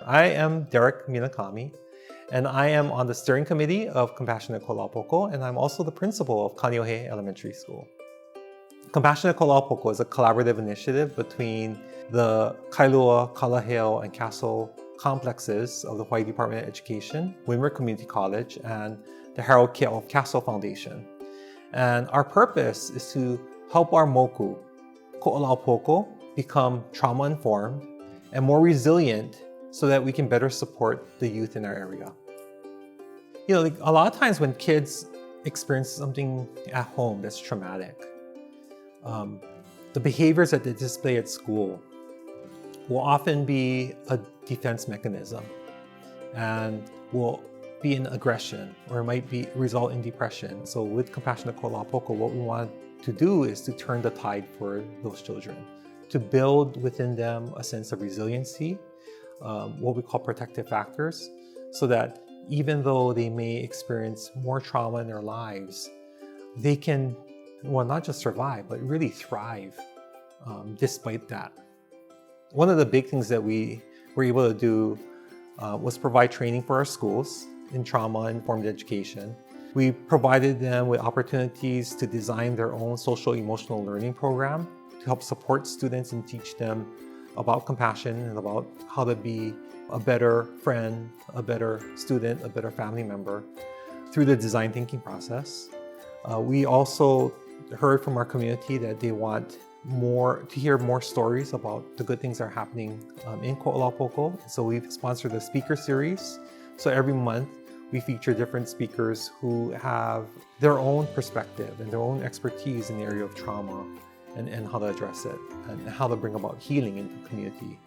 I am Derek Minakami, and I am on the steering committee of Compassionate Kolaupoko, and I'm also the principal of Kaneohe Elementary School. Compassionate Kolaupoko is a collaborative initiative between the Kailua, Kalaheo, and Castle complexes of the Hawaii Department of Education, Windward Community College, and the Harold K. Castle Foundation. And our purpose is to help our moku, Ko'olaupoko, become trauma-informed and more resilient so that we can better support the youth in our area. A lot of times when kids experience something at home that's traumatic, the behaviors that they display at school will often be a defense mechanism and will be an aggression, or it might result in depression. So with Compassionate Kolaupoko, what we want to do is to turn the tide for those children, to build within them a sense of resiliency, what we call protective factors, so that even though they may experience more trauma in their lives, they can, well, not just survive, but really thrive despite that. One of the big things that we were able to do was provide training for our schools in trauma-informed education. We provided them with opportunities to design their own social-emotional learning program to help support students and teach them about compassion and about how to be a better friend, a better student, a better family member through the design thinking process. We also heard from our community that they want to hear more stories about the good things that are happening in Ko'olaupoko. So we've sponsored a speaker series. So every month we feature different speakers who have their own perspective and their own expertise in the area of trauma and how to address it and how to bring about healing in the community.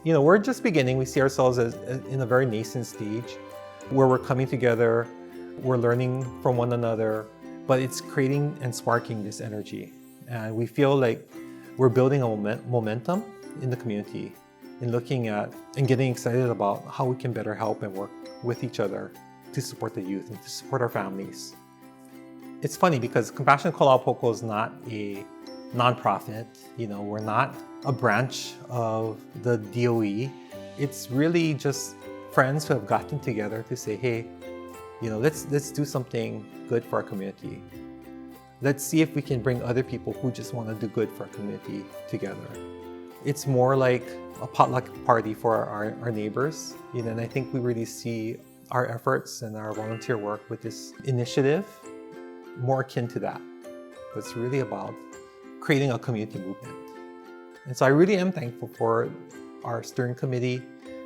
We're just beginning. We see ourselves as in a very nascent stage where we're coming together, we're learning from one another, but it's creating and sparking this energy. And we feel like we're building a momentum in the community in looking at and getting excited about how we can better help and work with each other to support the youth and to support our families. It's funny because Compassionate Kolaupoko is not a nonprofit. We're not a branch of the DOE. It's really just friends who have gotten together to say, hey, let's do something good for our community. Let's see if we can bring other people who just want to do good for our community together. It's more like a potluck party for our neighbors, and I think we really see our efforts and our volunteer work with this initiative more akin to that. It's really about creating a community movement. And so I really am thankful for our steering committee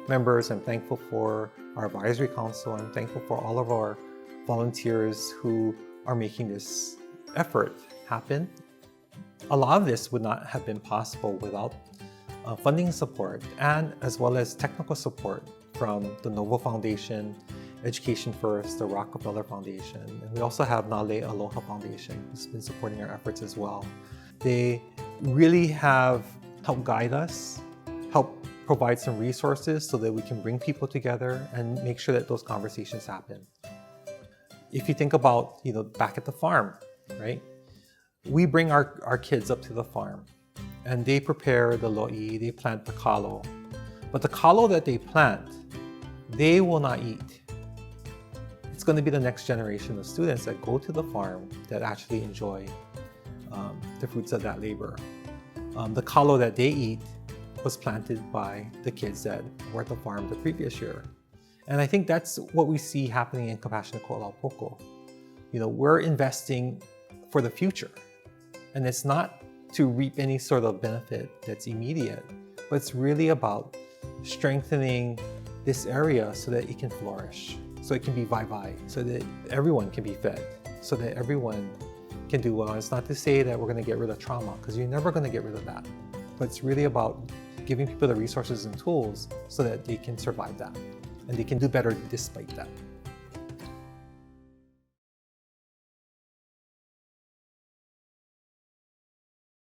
members. I'm thankful for our advisory council. I'm thankful for all of our volunteers who are making this effort happen. A lot of this would not have been possible without funding support and as well as technical support from the Novo Foundation, Education First, the Rockefeller Foundation, and we also have Nale Aloha Foundation who's been supporting our efforts as well. They really have helped guide us, help provide some resources so that we can bring people together and make sure that those conversations happen. If you think about, back at the farm, right? We bring our kids up to the farm and they prepare the lo'i, they plant the kalo. But the kalo that they plant, they will not eat. It's going to be the next generation of students that go to the farm that actually enjoy the fruits of that labor. The kalo that they eat was planted by the kids that were at the farm the previous year. And I think that's what we see happening in Compassionate Kolaupoko. We're investing for the future. And it's not to reap any sort of benefit that's immediate, but it's really about strengthening this area so that it can flourish, so it can be vai-vai, so that everyone can be fed, so that everyone can do well. It's not to say that we're going to get rid of trauma, because you're never going to get rid of that. But it's really about giving people the resources and tools so that they can survive that, and they can do better despite that.